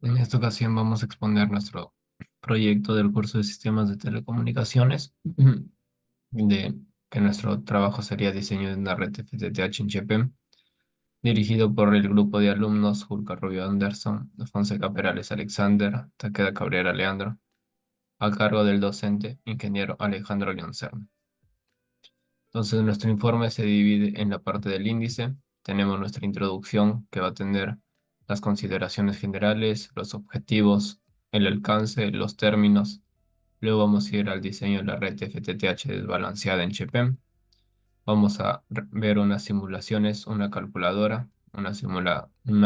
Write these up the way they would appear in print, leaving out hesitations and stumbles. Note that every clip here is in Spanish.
En esta ocasión vamos a exponer nuestro proyecto del curso de Sistemas de Telecomunicaciones, de que nuestro trabajo sería diseño de una red FTTH en Chepem, dirigido por el grupo de alumnos Julca Rubio Anderson, Fonseca Perales Alexander, Taqueda Cabrera Leandro, a cargo del docente ingeniero Alejandro León Serna. Entonces, nuestro informe se divide en la parte del índice. Tenemos nuestra introducción que va a tener las consideraciones generales, los objetivos, el alcance, los términos. Luego vamos a ir al diseño de la red FTTH desbalanceada en Chepem. Vamos a ver unas simulaciones, una calculadora, una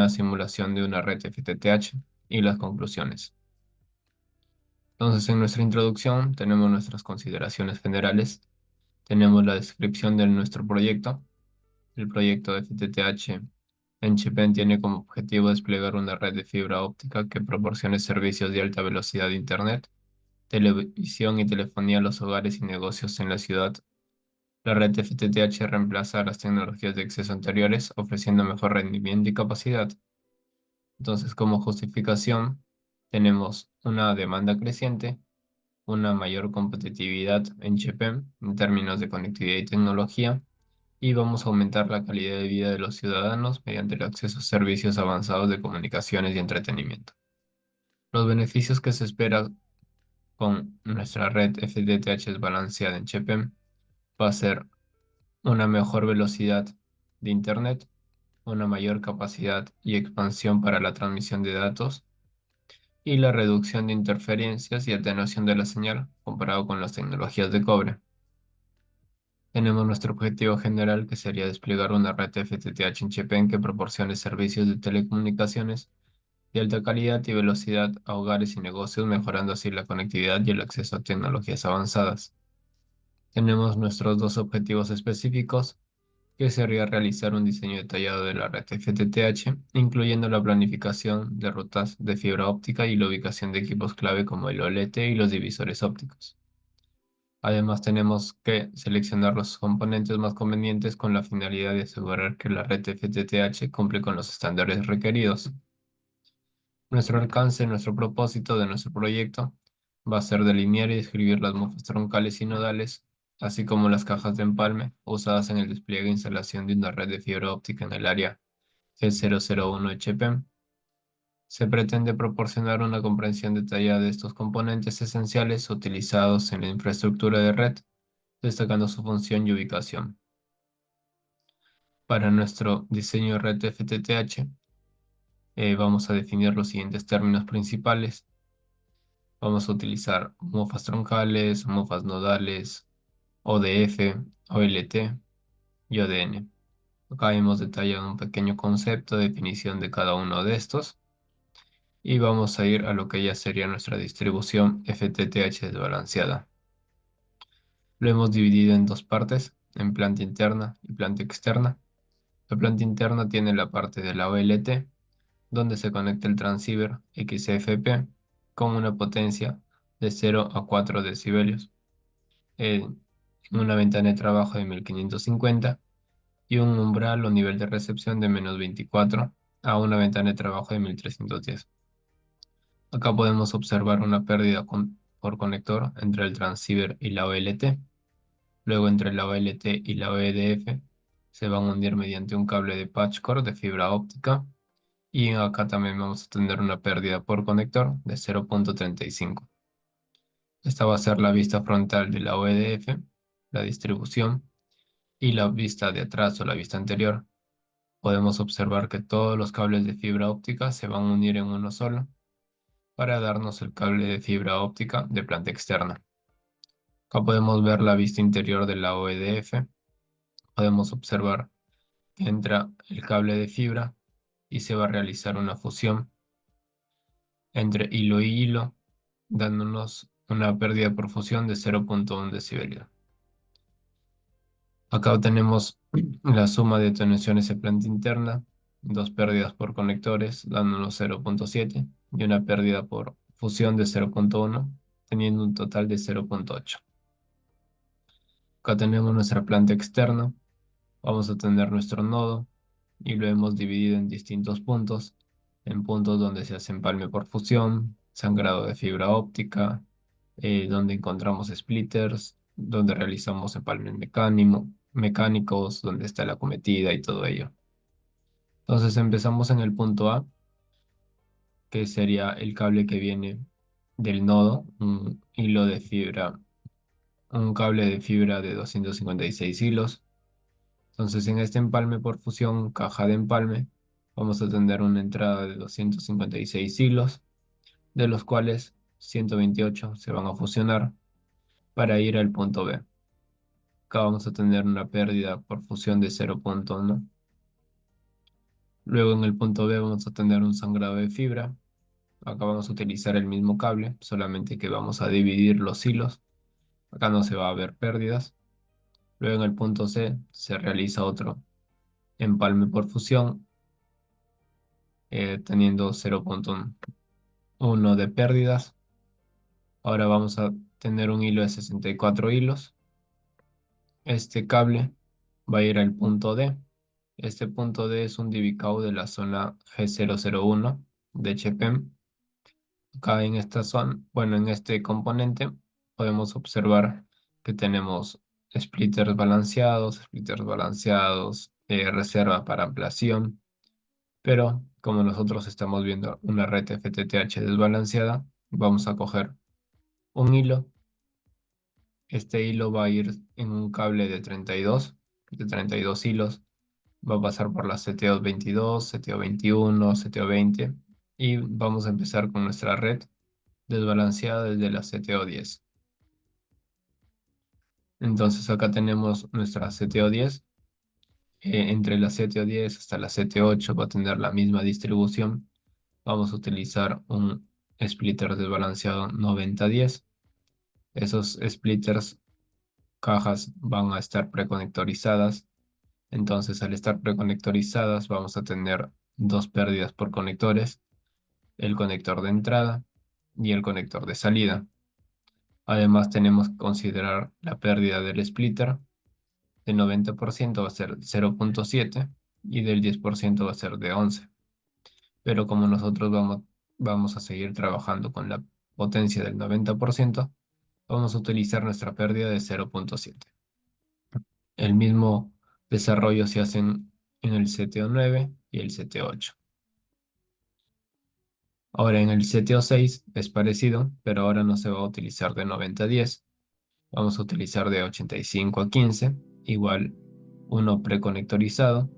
simulación de una red FTTH y las conclusiones. Entonces, en nuestra introducción tenemos nuestras consideraciones generales, tenemos la descripción de nuestro proyecto. El proyecto FTTH en Chipén tiene como objetivo desplegar una red de fibra óptica que proporcione servicios de alta velocidad de Internet, televisión y telefonía a los hogares y negocios en la ciudad. La red FTTH reemplaza las tecnologías de acceso anteriores, ofreciendo mejor rendimiento y capacidad. Entonces, como justificación, tenemos una demanda creciente, una mayor competitividad en Chipén en términos de conectividad y tecnología, y vamos a aumentar la calidad de vida de los ciudadanos mediante el acceso a servicios avanzados de comunicaciones y entretenimiento. Los beneficios que se espera con nuestra red FTTH balanceada en Chepem va a ser una mejor velocidad de Internet, una mayor capacidad y expansión para la transmisión de datos y la reducción de interferencias y atenuación de la señal comparado con las tecnologías de cobre. Tenemos nuestro objetivo general que sería desplegar una red FTTH en Chepén que proporcione servicios de telecomunicaciones de alta calidad y velocidad a hogares y negocios, mejorando así la conectividad y el acceso a tecnologías avanzadas. Tenemos nuestros dos objetivos específicos, que sería realizar un diseño detallado de la red FTTH, incluyendo la planificación de rutas de fibra óptica y la ubicación de equipos clave como el OLT y los divisores ópticos. Además, tenemos que seleccionar los componentes más convenientes con la finalidad de asegurar que la red FTTH cumple con los estándares requeridos. Nuestro alcance, nuestro propósito de nuestro proyecto va a ser delinear y describir las mofas troncales y nodales, así como las cajas de empalme usadas en el despliegue e instalación de una red de fibra óptica en el área G001 de Chepem. Se pretende proporcionar una comprensión detallada de estos componentes esenciales utilizados en la infraestructura de red, destacando su función y ubicación. Para nuestro diseño de red FTTH, vamos a definir los siguientes términos principales. Vamos a utilizar mofas troncales, mofas nodales, ODF, OLT y ODN. Acá hemos detallado un pequeño concepto de definición de cada uno de estos y vamos a ir a lo que ya sería nuestra distribución FTTH desbalanceada. Lo hemos dividido en dos partes, en planta interna y planta externa. La planta interna tiene la parte de la OLT, donde se conecta el transceiver XFP con una potencia de 0 a 4 decibelios, en una ventana de trabajo de 1550 y un umbral o nivel de recepción de -24 a una ventana de trabajo de 1310. Acá podemos observar una pérdida por conector entre el transceiver y la OLT. Luego, entre la OLT y la OEDF se van a unir mediante un cable de patch cord de fibra óptica. Y acá también vamos a tener una pérdida por conector de 0,35. Esta va a ser la vista frontal de la OEDF, la distribución, y la vista de atrás o la vista anterior. Podemos observar que todos los cables de fibra óptica se van a unir en uno solo para darnos el cable de fibra óptica de planta externa. Acá podemos ver la vista interior de la OEDF. Podemos observar que entra el cable de fibra y se va a realizar una fusión entre hilo y hilo, dándonos una pérdida por fusión de 0,1 decibelios. Acá tenemos la suma de atenuaciones en planta interna, dos pérdidas por conectores, dándonos 0,7 y una pérdida por fusión de 0,1, teniendo un total de 0,8. Acá tenemos nuestra planta externa, vamos a tener nuestro nodo y lo hemos dividido en distintos puntos. en puntos donde se hace empalme por fusión, sangrado de fibra óptica, donde encontramos splitters, donde realizamos empalmes mecánicos, donde está la cometida y todo ello. Entonces empezamos en el punto A, que sería el cable que viene del nodo, un hilo de fibra, un cable de fibra de 256 hilos. Entonces en este empalme por fusión, caja de empalme, vamos a tener una entrada de 256 hilos, de los cuales 128 se van a fusionar para ir al punto B. Acá vamos a tener una pérdida por fusión de 0.1. Luego en el punto B vamos a tener un sangrado de fibra. Acá vamos a utilizar el mismo cable, solamente que vamos a dividir los hilos. Acá no se va a ver pérdidas. Luego en el punto C se realiza otro empalme por fusión, teniendo 0.1 de pérdidas. Ahora vamos a tener un hilo de 64 hilos. Este cable va a ir al punto D. Este punto D es un DBCAU de la zona G001 de CHEPEM. Acá en esta zona, bueno, en este componente podemos observar que tenemos splitters balanceados, reserva para ampliación, pero como nosotros estamos viendo una red FTTH desbalanceada, vamos a coger un hilo. Este hilo va a ir en un cable de 32 hilos. Va a pasar por las CTO 22, CTO 21, CTO 20 y vamos a empezar con nuestra red desbalanceada desde la CTO 10. Entonces acá tenemos nuestra CTO 10. Entre la CTO 10 hasta la CTO 8 va a tener la misma distribución. Vamos a utilizar un splitter desbalanceado 90-10. Esos splitters, cajas, van a estar preconectorizadas. Entonces al estar preconectorizadas vamos a tener dos pérdidas por conectores, el conector de entrada y el conector de salida. Además tenemos que considerar la pérdida del splitter. Del 90% va a ser 0.7 y del 10% va a ser de 11. Pero como nosotros vamos a seguir trabajando con la potencia del 90%, vamos a utilizar nuestra pérdida de 0.7. El mismo desarrollo se hace en el CTO 9 y el CTO 8. Ahora en el CTO 6 es parecido, pero ahora no se va a utilizar de 90-10. Vamos a utilizar de 85-15, igual uno preconectorizado.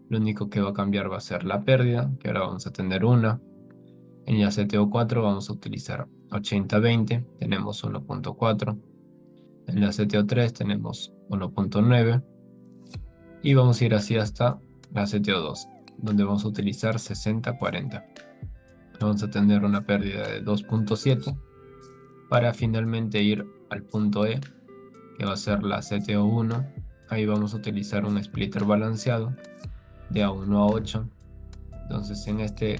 Lo único que va a cambiar va a ser la pérdida, que ahora vamos a tener una. En la CTO 4 vamos a utilizar 80-20, tenemos 1.4. En la CTO 3 tenemos 1.9. Y vamos a ir así hasta la CTO 2, donde vamos a utilizar 60-40. Vamos a tener una pérdida de 2.7 para finalmente ir al punto E, que va a ser la CTO 1. Ahí vamos a utilizar un splitter balanceado de A1-A8. Entonces en este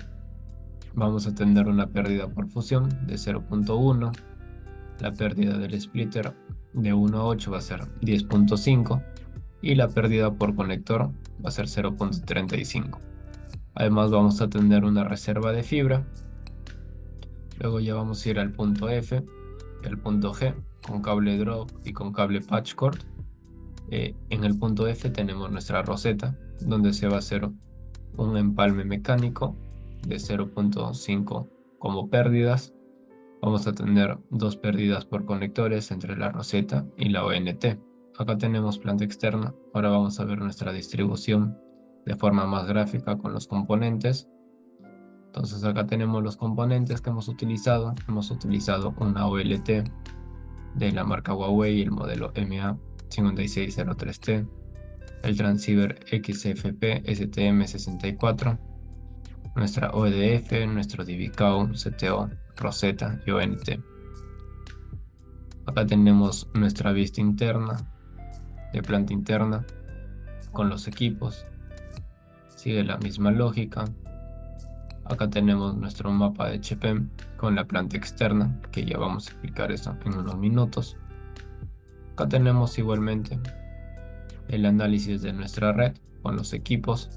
vamos a tener una pérdida por fusión de 0.1. La pérdida del splitter de 1-8 va a ser 10.5 y la pérdida por conector va a ser 0.35. Además vamos a tener una reserva de fibra. Luego ya vamos a ir al punto F y al punto G con cable drop y con cable patch cord. En el punto F tenemos nuestra roseta, donde se va a hacer un empalme mecánico de 0.5 como pérdidas. Vamos a tener dos pérdidas por conectores entre la roseta y la ONT. Acá tenemos planta externa. Ahora vamos a ver nuestra distribución de forma más gráfica con los componentes. Entonces acá tenemos los componentes que hemos utilizado. Hemos utilizado una OLT de la marca Huawei, el modelo MA5603T, el transceiver XFP STM64, nuestra OEDF, nuestro DBCAU, CTO, Rosetta y ONT. Acá tenemos nuestra vista interna de planta interna con los equipos. Sigue la misma lógica. Acá tenemos nuestro mapa de CHEPEM con la planta externa, que ya vamos a explicar eso en unos minutos. Acá tenemos igualmente el análisis de nuestra red con los equipos.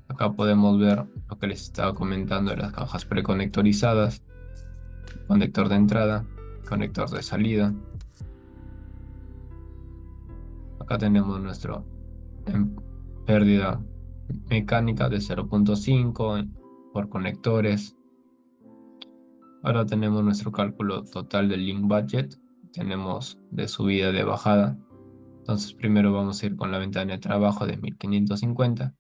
Acá podemos ver lo que les estaba comentando de las cajas preconectorizadas, conector de entrada, conector de salida. Acá tenemos nuestro em, pérdida mecánica de 0.5 por conectores. Ahora tenemos nuestro cálculo total del link budget. Tenemos de subida y de bajada. Entonces primero vamos a ir con la ventana de trabajo de 1550,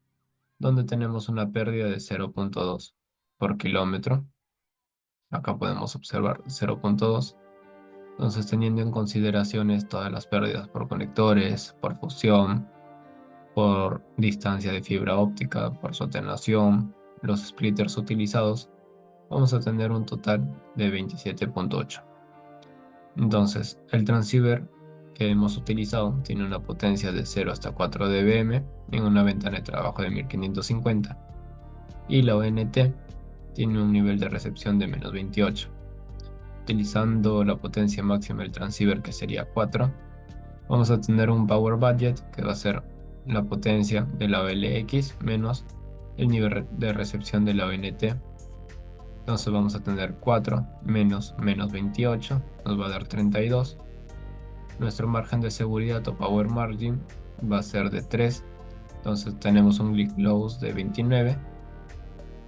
donde tenemos una pérdida de 0.2 por kilómetro. Acá podemos observar 0.2. Entonces, teniendo en consideraciones todas las pérdidas por conectores, por fusión, por distancia de fibra óptica, por su atenuación, los splitters utilizados, vamos a tener un total de 27.8. Entonces, el transceiver que hemos utilizado tiene una potencia de 0 hasta 4 dBm en una ventana de trabajo de 1550 y la ONT tiene un nivel de recepción de -28. Utilizando la potencia máxima del transceiver, que sería 4, vamos a tener un power budget que va a ser la potencia de la OLX menos el nivel de recepción de la ONT. Entonces vamos a tener 4 menos -28, nos va a dar 32. Nuestro margen de seguridad o power margin va a ser de 3. Entonces tenemos un leak loss de 29.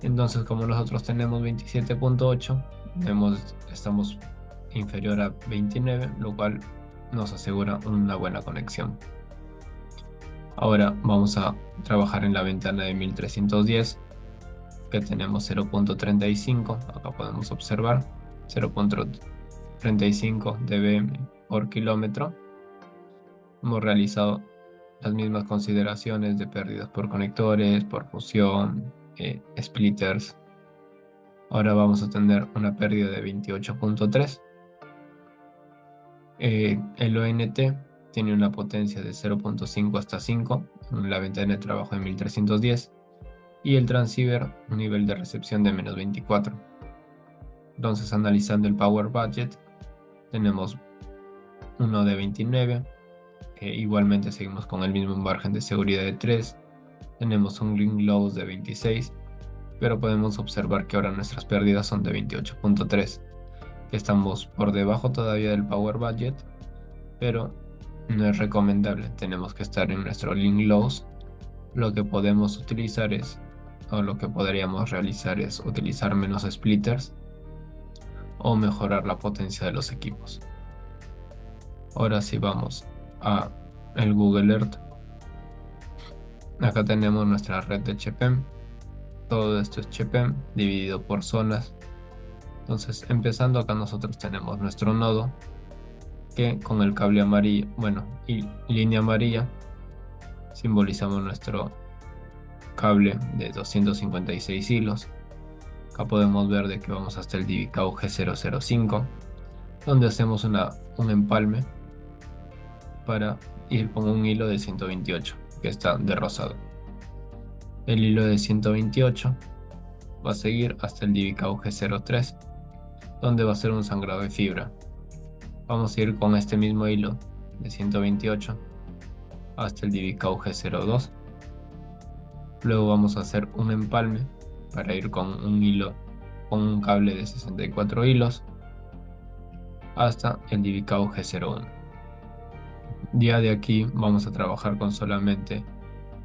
Entonces, como nosotros tenemos 27.8, estamos inferior a 29, lo cual nos asegura una buena conexión. Ahora vamos a trabajar en la ventana de 1310, que tenemos 0.35. Acá podemos observar 0.35 dBm por kilómetro. Hemos realizado las mismas consideraciones de pérdidas por conectores, por fusión, splitters. Ahora vamos a tener una pérdida de 28.3. El ONT tiene una potencia de 0.5 hasta 5 en la ventana de trabajo de 1310 y el transceiver un nivel de recepción de -24. Entonces, analizando el power budget, tenemos uno de 29, que igualmente seguimos con el mismo margen de seguridad de 3. Tenemos un link loss de 26, pero podemos observar que ahora nuestras pérdidas son de 28.3, que estamos por debajo todavía del power budget, pero no es recomendable. Tenemos que estar en nuestro link loss. Lo que podemos utilizar o lo que podríamos realizar es utilizar menos splitters o mejorar la potencia de los equipos. Ahora sí vamos a el Google Earth. Acá tenemos nuestra red de CHEPEM. Todo esto es CHEPEM dividido por zonas. Entonces, empezando acá, nosotros tenemos nuestro nodo que con el cable amarillo, y línea amarilla, simbolizamos nuestro cable de 256 hilos. Acá podemos ver de que vamos hasta el DBCAU G005, donde hacemos un empalme para ir con un hilo de 128 que está de rosado. El hilo de 128 va a seguir hasta el DBCAU G03, donde va a ser un sangrado de fibra. Vamos a ir con este mismo hilo de 128 hasta el DBCAU G02. Luego vamos a hacer un empalme para ir con un cable de 64 hilos hasta el DBCAU G01. Ya de aquí vamos a trabajar con solamente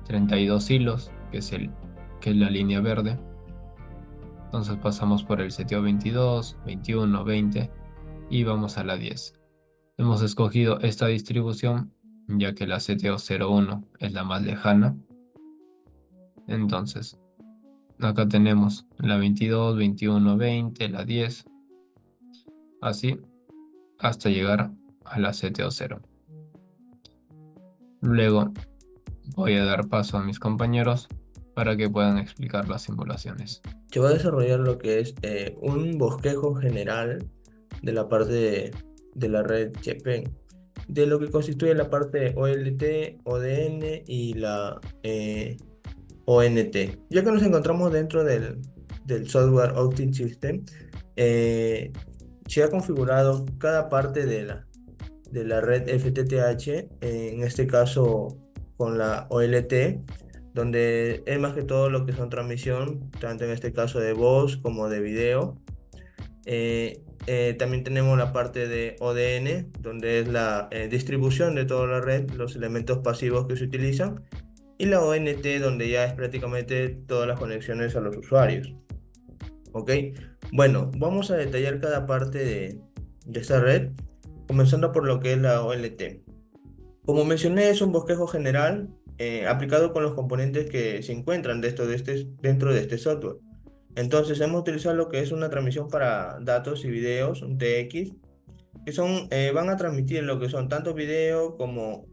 32 hilos, que es la línea verde. Entonces pasamos por el seteo 22, 21, 20 y vamos a la 10. Hemos escogido esta distribución ya que la seteo 01 es la más lejana. Entonces, acá tenemos la 22, 21, 20, la 10, así hasta llegar a la seteo 0. Luego voy a dar paso a mis compañeros para que puedan explicar las simulaciones. Se va a desarrollar lo que es un bosquejo general de la parte de la red CHEPEM, de lo que constituye la parte OLT, ODN y la ONT. Ya que nos encontramos dentro del software Optim System, se ha configurado cada parte de la red FTTH, en este caso con la OLT, donde es más que todo lo que son transmisión, tanto en este caso de voz como de video. También tenemos la parte de ODN, donde es la distribución de toda la red, los elementos pasivos que se utilizan, y la ONT, donde ya es prácticamente todas las conexiones a los usuarios. ¿Ok? Bueno, vamos a detallar cada parte de esta red, comenzando por lo que es la OLT. Como mencioné, es un bosquejo general aplicado con los componentes que se encuentran dentro de este software. Entonces, hemos utilizado lo que es una transmisión para datos y videos, un TX, que van a transmitir lo que son tanto video como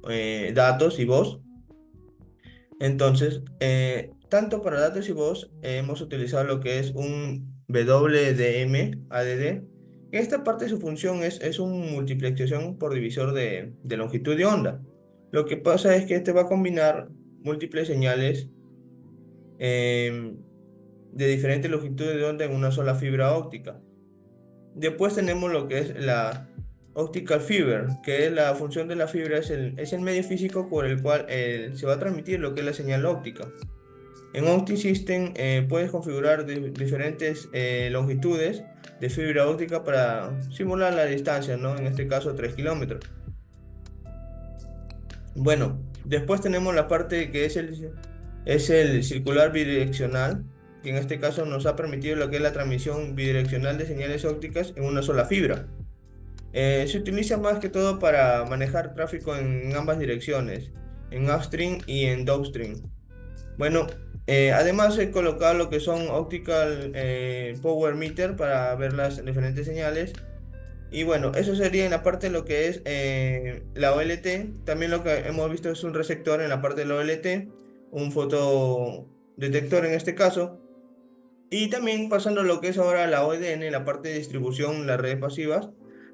datos y voz. Entonces, tanto para datos y voz, hemos utilizado lo que es un WDM ADD. En esta parte su función es un multiplexación por divisor de longitud de onda. Lo que pasa es que este va a combinar múltiples señales em, de diferentes longitudes de onda en una sola fibra óptica. Después tenemos lo que es la optical fiber, que es la función de la fibra, es el medio físico por el cual se va a transmitir lo que es la señal óptica. En OptiSystem puedes configurar diferentes longitudes de fibra óptica para simular la distancia, ¿no? En este caso 3 kilómetros. Bueno, después tenemos la parte que es el circular bidireccional, que en este caso nos ha permitido lo que es la transmisión bidireccional de señales ópticas en una sola fibra. Se utiliza más que todo para manejar tráfico en ambas direcciones, en upstream y en downstream. Bueno, además he colocado lo que son optical power meter para ver las diferentes señales. Y bueno, eso sería en la parte de lo que es la OLT. También lo que hemos visto es un receptor en la parte de la OLT, un fotodetector en este caso. Y también pasando a lo que es ahora la ODN, la parte de distribución, las redes pasivas,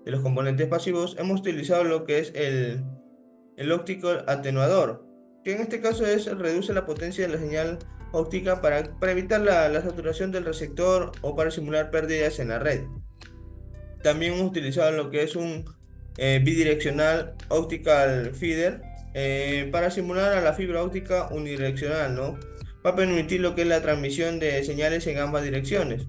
de los componentes pasivos, hemos utilizado lo que es el óptico atenuador, que en este caso reduce la potencia de la señal óptica para evitar la saturación del receptor o para simular pérdidas en la red. También hemos utilizado lo que es un bidireccional optical feeder para simular a la fibra óptica unidireccional, ¿no? Va a permitir lo que es la transmisión de señales en ambas direcciones.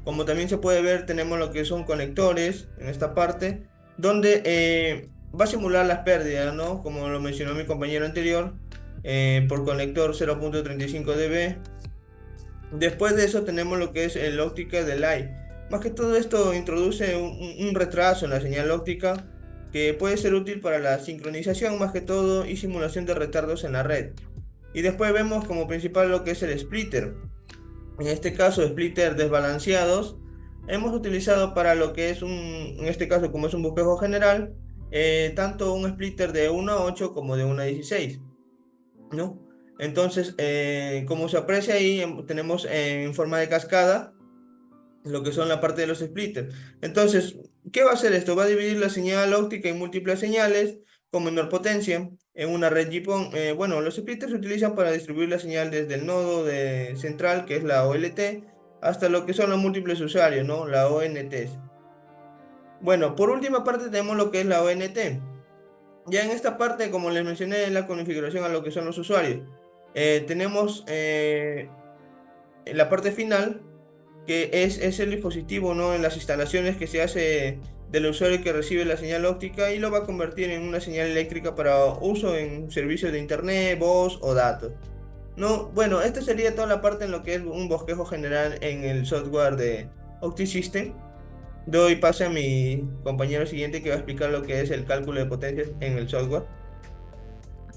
Como también se puede ver, tenemos lo que son conectores en esta parte, donde va a simular las pérdidas, ¿no? Como lo mencionó mi compañero anterior, por conector 0.35 dB. Después de eso tenemos lo que es el óptica delay. Más que todo esto introduce un retraso en la señal óptica que puede ser útil para la sincronización más que todo y simulación de retardos en la red. Y después vemos como principal lo que es el splitter. En este caso, splitter desbalanceados. Hemos utilizado para lo que es en este caso como es un bosquejo general, tanto un splitter de 1 a 8 como de 1 a 16, ¿no? Entonces, como se aprecia ahí, tenemos en forma de cascada lo que son la parte de los splitters. Entonces, ¿qué va a hacer esto? Va a dividir la señal óptica en múltiples señales con menor potencia en una red GPON. Bueno, los splitters se utilizan para distribuir la señal desde el nodo central, que es la OLT, hasta lo que son los múltiples usuarios, ¿no? La ONT. Bueno, por última parte tenemos lo que es la ONT. Ya en esta parte, como les mencioné, la configuración a lo que son los usuarios. Tenemos en la parte final, que es el dispositivo, ¿no? En las instalaciones que se hace del usuario que recibe la señal óptica y lo va a convertir en una señal eléctrica para uso en servicios de internet, voz o datos. No, bueno, esta sería toda la parte en lo que es un bosquejo general en el software de OptiSystem. Doy pase a mi compañero siguiente que va a explicar lo que es el cálculo de potencias en el software.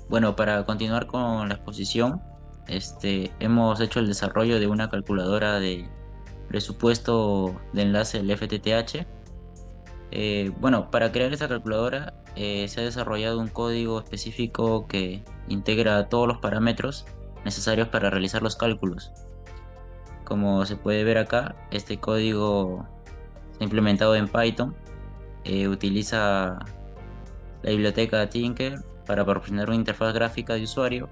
Bueno, para continuar con la exposición, hemos hecho el desarrollo de una calculadora de presupuesto de enlace del FTTH. Bueno, para crear esta calculadora se ha desarrollado un código específico que integra todos los parámetros necesarios para realizar los cálculos. Como se puede ver acá, este código está implementado en Python. Utiliza la biblioteca Tinker para proporcionar una interfaz gráfica de usuario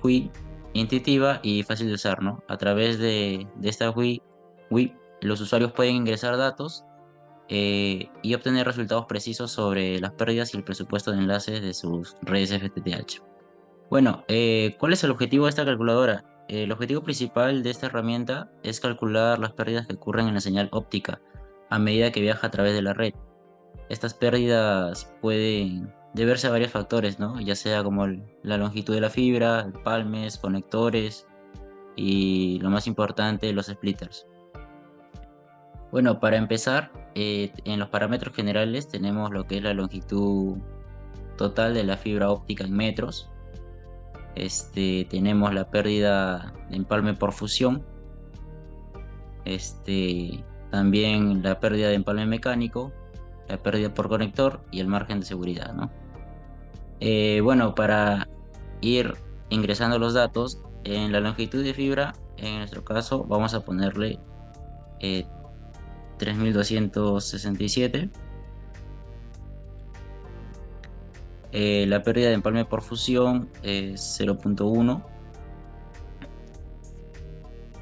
GUI intuitiva y fácil de usar, ¿no? A través de esta GUI, los usuarios pueden ingresar datos y obtener resultados precisos sobre las pérdidas y el presupuesto de enlaces de sus redes FTTH. Bueno, ¿cuál es el objetivo de esta calculadora? El objetivo principal de esta herramienta es calcular las pérdidas que ocurren en la señal óptica a medida que viaja a través de la red. Estas pérdidas pueden deberse a varios factores, ¿no? Ya sea como la longitud de la fibra, empalmes, conectores y lo más importante, los splitters. Bueno, para empezar, en los parámetros generales tenemos lo que es la longitud total de la fibra óptica en metros. Tenemos la pérdida de empalme por fusión. También la pérdida de empalme mecánico, la pérdida por conector y el margen de seguridad, ¿no? Bueno, para ir ingresando los datos, en la longitud de fibra, en nuestro caso, vamos a ponerle 3267. La pérdida de empalme por fusión es 0.1.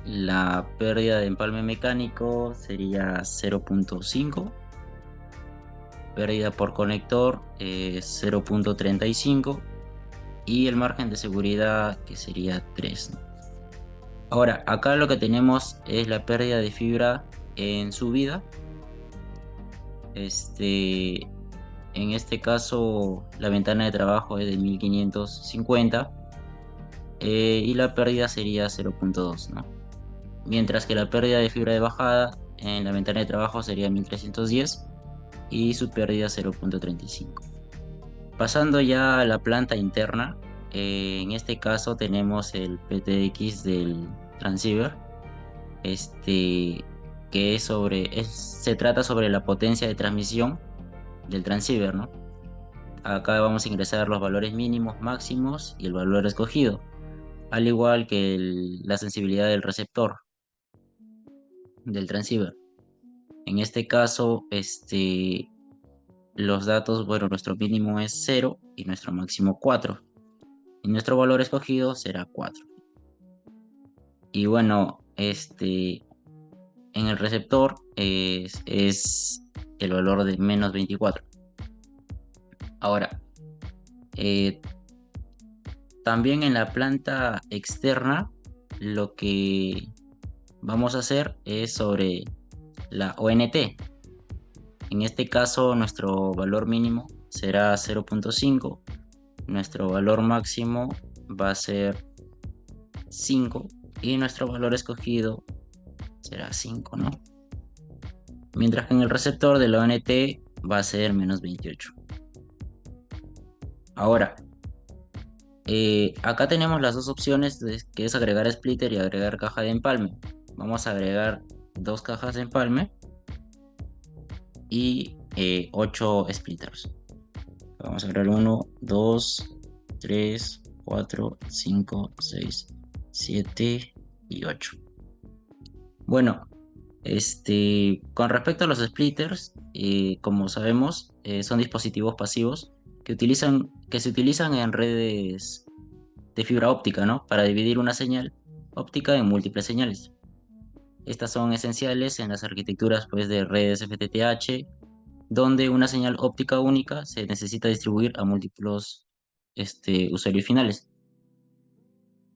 La pérdida de empalme mecánico sería 0.5. Pérdida por conector es 0.35. Y el margen de seguridad que sería 3, ¿no? Ahora, acá lo que tenemos es la pérdida de fibra en subida. En este caso, la ventana de trabajo es de 1550 y la pérdida sería 0.2, ¿no? Mientras que la pérdida de fibra de bajada en la ventana de trabajo sería 1310 y su pérdida 0.35. Pasando ya a la planta interna, en este caso tenemos el PTX del transceiver, que se trata sobre la potencia de transmisión del transceiver, ¿no? Acá vamos a ingresar los valores mínimos, máximos y el valor escogido, al igual que la sensibilidad del receptor del transceiver. En este caso, los datos, bueno, nuestro mínimo es 0 y nuestro máximo 4. Y nuestro valor escogido será 4. Y bueno, en el receptor es el valor de menos 24. Ahora, también en la planta externa, lo que vamos a hacer es sobre la ONT. En este caso, nuestro valor mínimo será 0.5. Nuestro valor máximo va a ser 5 y nuestro valor escogido será 5, ¿no? Mientras que en el receptor de la ONT va a ser menos 28. Ahora, acá tenemos las dos opciones, que es agregar splitter y agregar caja de empalme. Vamos a agregar 2 cajas de empalme y 8 splitters. Vamos a agregar 1, 2, 3, 4, 5, 6, 7 y 8. Bueno, con respecto a los splitters, como sabemos, son dispositivos pasivos que se utilizan en redes de fibra óptica, ¿no? Para dividir una señal óptica en múltiples señales. Estas son esenciales en las arquitecturas, pues, de redes FTTH, donde una señal óptica única se necesita distribuir a múltiples usuarios finales.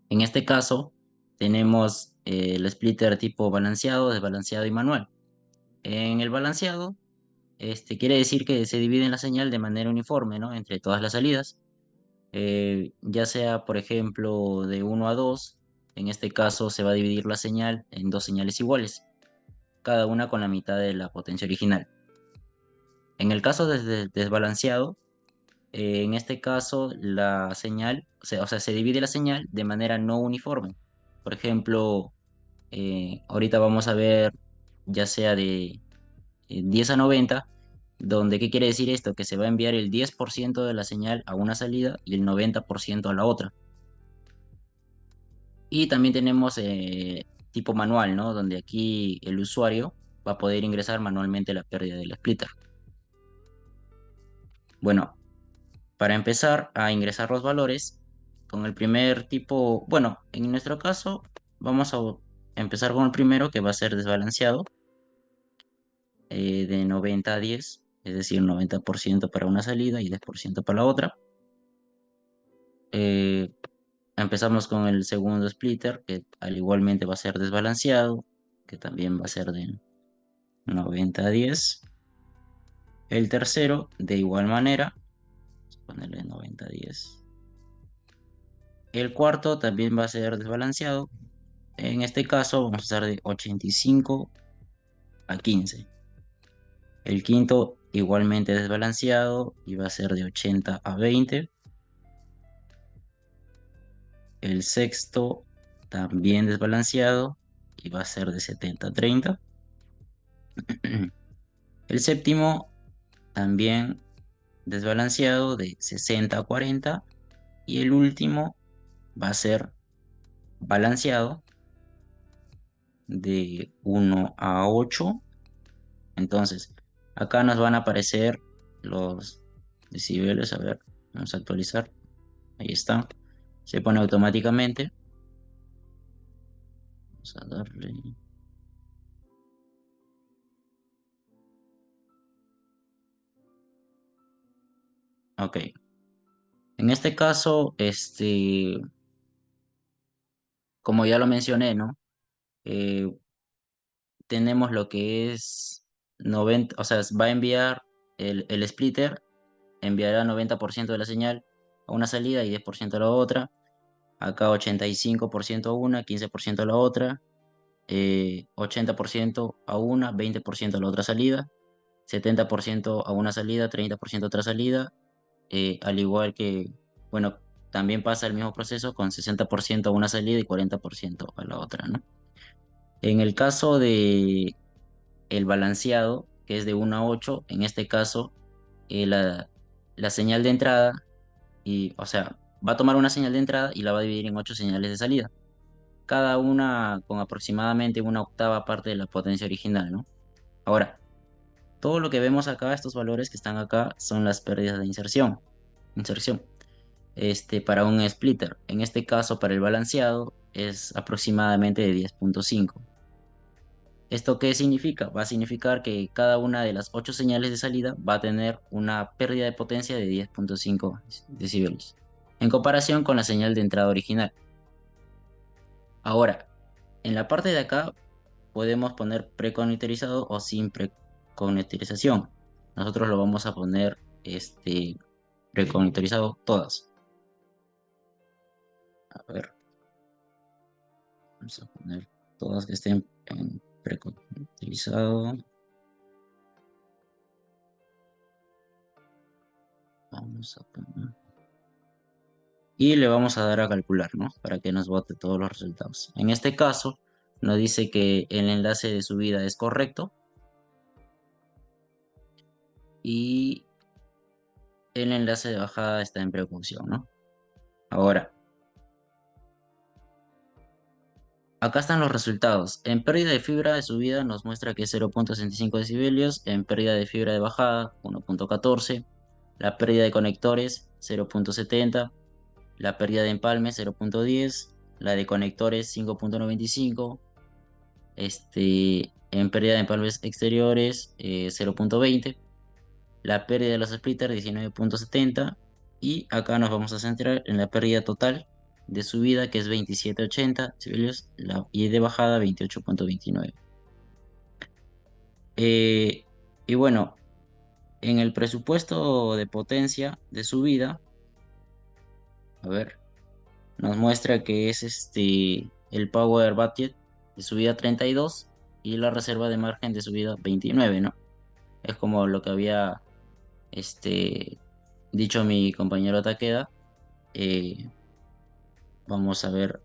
En este caso, tenemos el splitter tipo balanceado, desbalanceado y manual. En el balanceado, quiere decir que se divide la señal de manera uniforme, ¿no? Entre todas las salidas, ya sea, por ejemplo, de 1 a 2. En este caso se va a dividir la señal en 2 señales iguales, cada una con la mitad de la potencia original. En el caso de desbalanceado, en este caso la señal, o sea, se divide la señal de manera no uniforme. Por ejemplo, ahorita vamos a ver ya sea de 10 a 90, donde, ¿qué quiere decir esto? Que se va a enviar el 10% de la señal a una salida y el 90% a la otra. Y también tenemos tipo manual, ¿no? Donde aquí el usuario va a poder ingresar manualmente la pérdida del splitter. Bueno, para empezar a ingresar los valores, con el primer tipo, bueno, en nuestro caso, vamos a empezar con el primero, que va a ser desbalanceado, de 90 a 10, es decir, 90% para una salida y 10% para la otra. Empezamos con el segundo splitter, que al igualmente va a ser desbalanceado, que también va a ser de 90 a 10. El tercero, de igual manera, vamos a ponerle 90 a 10. El cuarto también va a ser desbalanceado. En este caso vamos a hacer de 85 a 15. El quinto igualmente desbalanceado y va a ser de 80 a 20. El sexto también desbalanceado y va a ser de 70 a 30. El séptimo también desbalanceado de 60 a 40. Y el último va a ser balanceado de 1 a 8. Entonces, acá nos van a aparecer los decibeles. A ver, vamos a actualizar. Ahí está. Se pone automáticamente. Vamos a darle. Ok. En este caso, como ya lo mencioné, ¿no? Eh, tenemos lo que es 90, o sea, va a enviar el splitter, enviará 90% de la señal a una salida y 10% a la otra. Acá 85% a una, 15% a la otra, 80% a una, 20% a la otra salida, 70% a una salida, 30% a otra salida, al igual que, bueno, también pasa el mismo proceso con 60% a una salida y 40% a la otra, ¿no? En el caso de el balanceado, que es de 1 a 8, en este caso, la señal de entrada, o sea, va a tomar una señal de entrada y la va a dividir en 8 señales de salida, cada una con aproximadamente una octava parte de la potencia original, ¿no? Ahora, todo lo que vemos acá, estos valores que están acá, son las pérdidas de inserción, para un splitter. En este caso, para el balanceado, es aproximadamente de 10.5. ¿Esto qué significa? Va a significar que cada una de las 8 señales de salida va a tener una pérdida de potencia de 10.5 decibeles, en comparación con la señal de entrada original. Ahora, en la parte de acá podemos poner preconectorizado o sin preconectorización. Nosotros lo vamos a poner preconectorizado todas. A ver, vamos a poner todas que estén en preconectorizado. Vamos a poner. Y le vamos a dar a calcular, ¿no? Para que nos bote todos los resultados. En este caso, nos dice que el enlace de subida es correcto y el enlace de bajada está en precaución, ¿no? Ahora, acá están los resultados. En pérdida de fibra de subida nos muestra que es 0.65 decibelios, en pérdida de fibra de bajada 1.14, la pérdida de conectores 0.70, la pérdida de empalme 0.10, la de conectores 5.95, en pérdida de empalmes exteriores 0.20, la pérdida de los splitters 19.70 y acá nos vamos a centrar en la pérdida total de subida que es 27.80 decibelios y de bajada 28.29. Y bueno, en el presupuesto de potencia de subida, a ver, nos muestra que es el power budget de subida 32 y la reserva de margen de subida 29, ¿no? Es como lo que había dicho mi compañero Takeda. Vamos a ver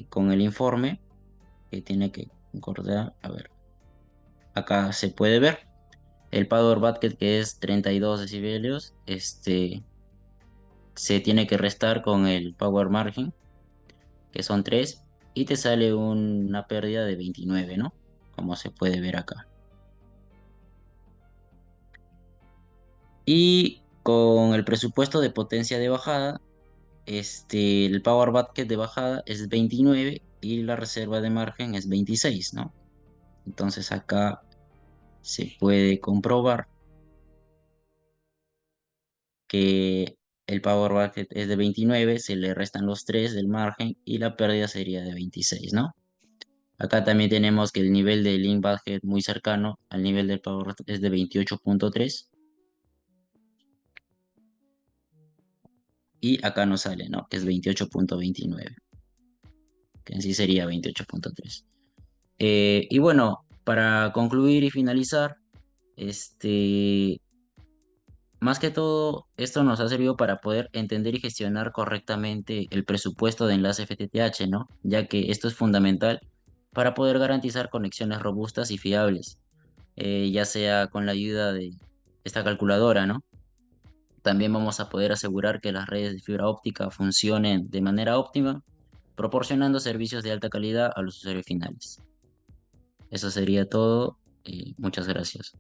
con el informe que tiene que concordar. A ver, acá se puede ver el power bucket que es 32 decibelios. Se tiene que restar con el power margin que son 3 y te sale una pérdida de 29, ¿no? Como se puede ver acá. Y con el presupuesto de potencia de bajada, el power bucket de bajada es 29 y la reserva de margen es 26, ¿no? Entonces acá se puede comprobar que el power bucket es de 29, se le restan los 3 del margen y la pérdida sería de 26, ¿no? Acá también tenemos que el nivel del link budget muy cercano al nivel del power bucket es de 28.3 y acá nos sale, ¿no? Que es 28.29, que en sí sería 28.3. Y bueno, para concluir y finalizar, este, más que todo, esto nos ha servido para poder entender y gestionar correctamente el presupuesto de enlace FTTH, ¿no? Ya que esto es fundamental para poder garantizar conexiones robustas y fiables, ya sea con la ayuda de esta calculadora, ¿no? También vamos a poder asegurar que las redes de fibra óptica funcionen de manera óptima, proporcionando servicios de alta calidad a los usuarios finales. Eso sería todo y muchas gracias.